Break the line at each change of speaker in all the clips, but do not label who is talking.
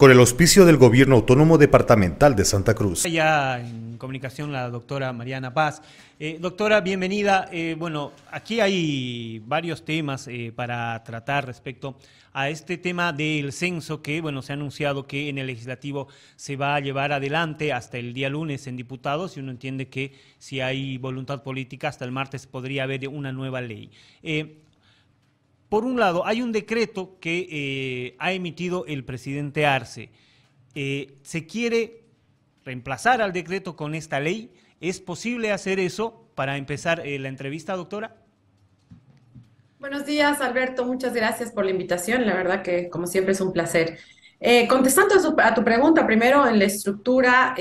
Con el auspicio del Gobierno Autónomo Departamental de Santa Cruz.
Ya en comunicación la doctora Mariana Paz. Doctora, bienvenida. Bueno, aquí hay varios temas para tratar respecto a este tema del censo que, bueno, se ha anunciado que en el legislativo se va a llevar adelante hasta el día lunes en diputados y uno entiende que si hay voluntad política hasta el martes podría haber una nueva ley. Por un lado, hay un decreto que ha emitido el presidente Arce. Se quiere reemplazar al decreto con esta ley. ¿Es posible hacer eso para empezar la entrevista, doctora?
Buenos días, Alberto. Muchas gracias por la invitación. La verdad que, como siempre, es un placer. Contestando a tu pregunta, primero, en la estructura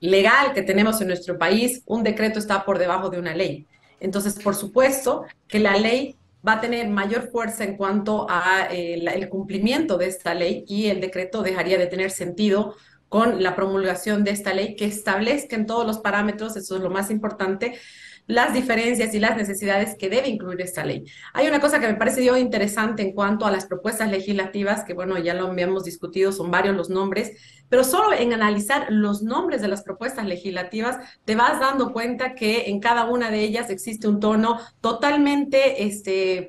legal que tenemos en nuestro país, un decreto está por debajo de una ley. Entonces, por supuesto que la ley va a tener mayor fuerza en cuanto a el cumplimiento de esta ley y el decreto dejaría de tener sentido con la promulgación de esta ley que establezca en todos los parámetros, eso es lo más importante, las diferencias y las necesidades que debe incluir esta ley. Hay una cosa que me parece yo interesante en cuanto a las propuestas legislativas, que bueno, ya lo habíamos discutido, son varios los nombres, pero solo en analizar los nombres de las propuestas legislativas te vas dando cuenta que en cada una de ellas existe un tono totalmente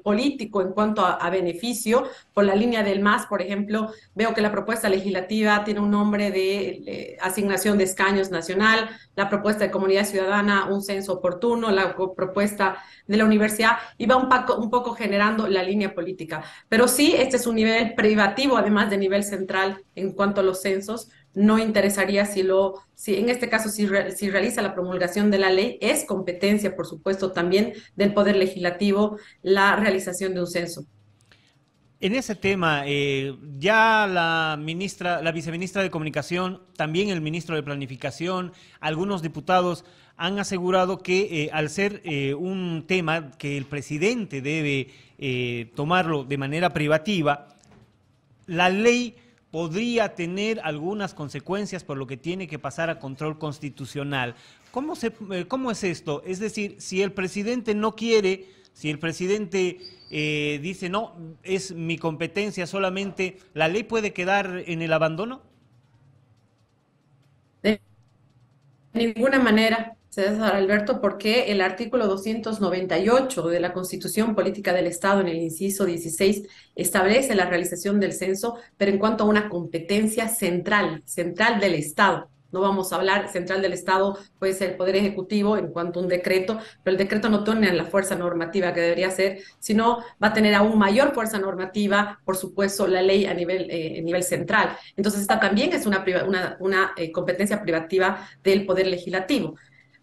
político en cuanto a beneficio. Por la línea del MAS, por ejemplo, veo que la propuesta legislativa tiene un nombre de asignación de escaños nacional, la propuesta de comunidad ciudadana, un censo oportuno, la propuesta de la universidad, y va un poco generando la línea política. Pero sí, este es un nivel privativo, además de nivel central en cuanto a los censos. No interesaría si en este caso, si realiza la promulgación de la ley, es competencia, por supuesto, también del Poder Legislativo la realización de un censo.
En ese tema, ya la viceministra de Comunicación, también el ministro de Planificación, algunos diputados han asegurado que al ser un tema que el presidente debe tomarlo de manera privativa, la ley podría tener algunas consecuencias por lo que tiene que pasar a control constitucional. ¿Cómo es esto? Es decir, si el presidente no quiere, si el presidente dice no, es mi competencia solamente, ¿la ley puede quedar en el abandono?
De ninguna manera, César Alberto, porque el artículo 298 de la Constitución Política del Estado, en el inciso 16, establece la realización del censo, pero en cuanto a una competencia central del Estado. No vamos a hablar, central del Estado puede ser el Poder Ejecutivo en cuanto a un decreto, pero el decreto no tiene la fuerza normativa que debería ser, sino va a tener aún mayor fuerza normativa, por supuesto, la ley a nivel central. Entonces, esta también es una competencia privativa del Poder Legislativo.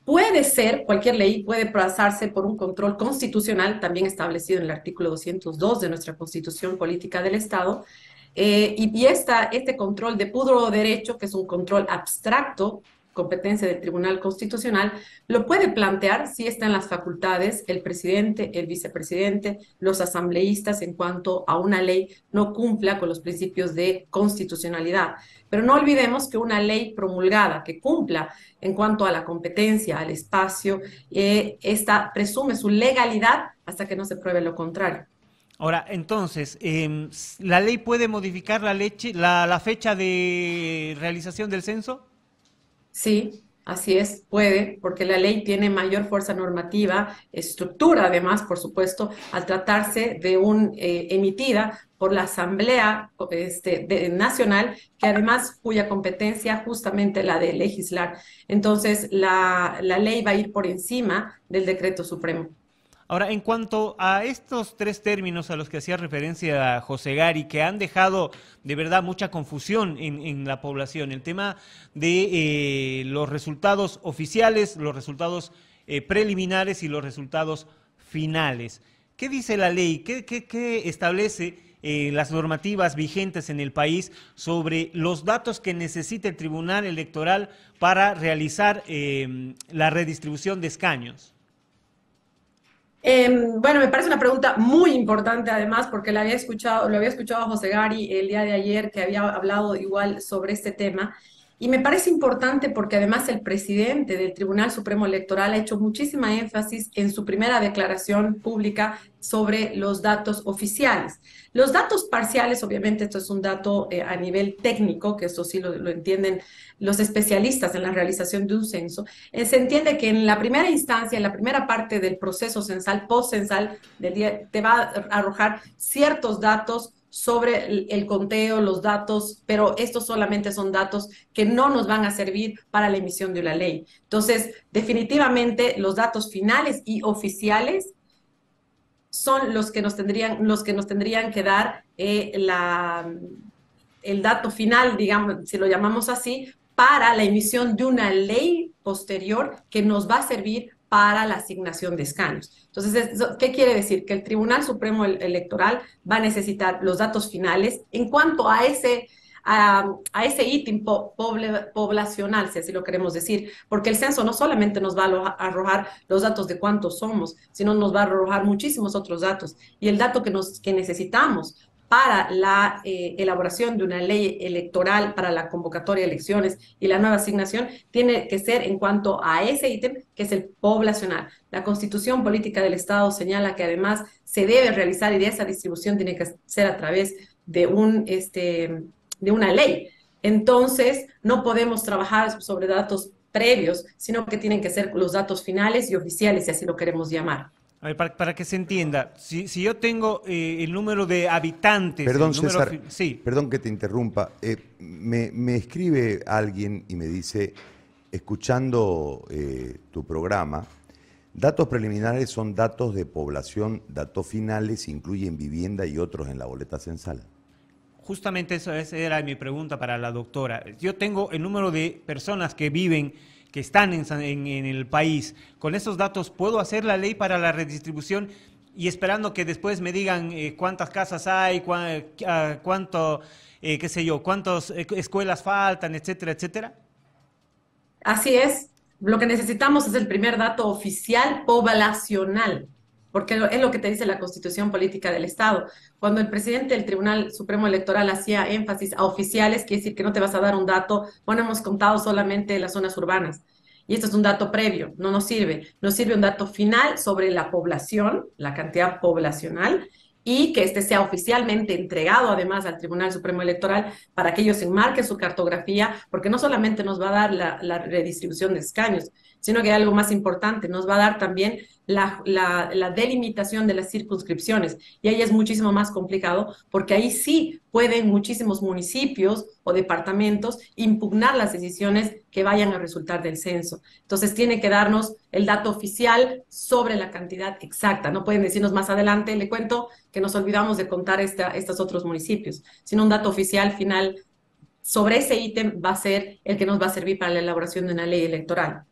Puede ser, cualquier ley puede pasarse por un control constitucional, también establecido en el artículo 202 de nuestra Constitución Política del Estado, este control de puro derecho, que es un control abstracto, competencia del Tribunal Constitucional, lo puede plantear si está en las facultades el presidente, el vicepresidente, los asambleístas en cuanto a una ley no cumpla con los principios de constitucionalidad. Pero no olvidemos que una ley promulgada que cumpla en cuanto a la competencia, al espacio, esta presume su legalidad hasta que no se pruebe lo contrario.
Ahora, entonces, ¿la ley puede modificar la fecha de realización del censo?
Sí, así es, puede, porque la ley tiene mayor fuerza normativa, estructura además, por supuesto, al tratarse de emitida por la Asamblea Nacional, que además cuya competencia justamente la de legislar. Entonces, la ley va a ir por encima del decreto supremo.
Ahora, en cuanto a estos tres términos a los que hacía referencia José Gari, que han dejado de verdad mucha confusión en la población, el tema de los resultados oficiales, los resultados preliminares y los resultados finales. ¿Qué dice la ley? ¿Qué establece las normativas vigentes en el país sobre los datos que necesita el Tribunal Electoral para realizar la redistribución de escaños?
Bueno, me parece una pregunta muy importante además porque lo había escuchado a José Gari el día de ayer que había hablado igual sobre este tema. Y me parece importante porque además el presidente del Tribunal Supremo Electoral ha hecho muchísima énfasis en su primera declaración pública sobre los datos oficiales. Los datos parciales, obviamente, esto es un dato a nivel técnico, que eso sí lo entienden los especialistas en la realización de un censo. Se entiende que en la primera instancia, en la primera parte del proceso censal, post-censal del día, te va a arrojar ciertos datos sobre el conteo, los datos, pero estos solamente son datos que no nos van a servir para la emisión de una ley. Entonces, definitivamente los datos finales y oficiales son los que nos tendrían que dar el dato final, digamos, si lo llamamos así, para la emisión de una ley posterior que nos va a servir para la asignación de escaños. Entonces, ¿qué quiere decir? Que el Tribunal Supremo Electoral va a necesitar los datos finales en cuanto a ese ítem poblacional, si así lo queremos decir, porque el censo no solamente nos va a arrojar los datos de cuántos somos, sino nos va a arrojar muchísimos otros datos. Y el dato que necesitamos para la elaboración de una ley electoral, para la convocatoria de elecciones y la nueva asignación, tiene que ser en cuanto a ese ítem, que es el poblacional. La Constitución Política del Estado señala que además se debe realizar, y de esa distribución tiene que ser a través de una ley. Entonces, no podemos trabajar sobre datos previos, sino que tienen que ser los datos finales y oficiales, si así lo queremos llamar.
A ver, para que se entienda, si yo tengo el número de habitantes...
Perdón,
el número
César,
sí.
Perdón que te interrumpa. Me escribe alguien y me dice, escuchando tu programa, datos preliminares son datos de población, datos finales incluyen vivienda y otros en la boleta censal.
Justamente esa era mi pregunta para la doctora. Yo tengo el número de personas que viven, que están en el país. Con esos datos puedo hacer la ley para la redistribución y esperando que después me digan cuántas casas hay, cuántas escuelas faltan, etcétera, etcétera.
Así es. Lo que necesitamos es el primer dato oficial poblacional, porque es lo que te dice la Constitución Política del Estado. Cuando el presidente del Tribunal Supremo Electoral hacía énfasis a oficiales, quiere decir que no te vas a dar un dato, bueno, hemos contado solamente las zonas urbanas. Y esto es un dato previo, no nos sirve. Nos sirve un dato final sobre la población, la cantidad poblacional, y que este sea oficialmente entregado además al Tribunal Supremo Electoral para que ellos enmarquen su cartografía, porque no solamente nos va a dar la redistribución de escaños, sino que hay algo más importante, nos va a dar también la delimitación de las circunscripciones. Y ahí es muchísimo más complicado, porque ahí sí pueden muchísimos municipios o departamentos impugnar las decisiones que vayan a resultar del censo. Entonces tiene que darnos el dato oficial sobre la cantidad exacta. No pueden decirnos más adelante, le cuento que nos olvidamos de contar estos otros municipios, sino un dato oficial final sobre ese ítem va a ser el que nos va a servir para la elaboración de una ley electoral.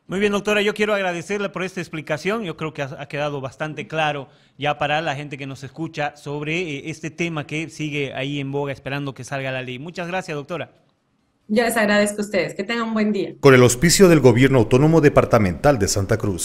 Muy bien, doctora, yo quiero agradecerle por esta explicación. Yo creo que ha quedado bastante claro ya para la gente que nos escucha sobre este tema que sigue ahí en boga esperando que salga la ley. Muchas gracias, doctora.
Yo les agradezco a ustedes. Que tengan un buen día.
Con el auspicio del Gobierno Autónomo Departamental de Santa Cruz.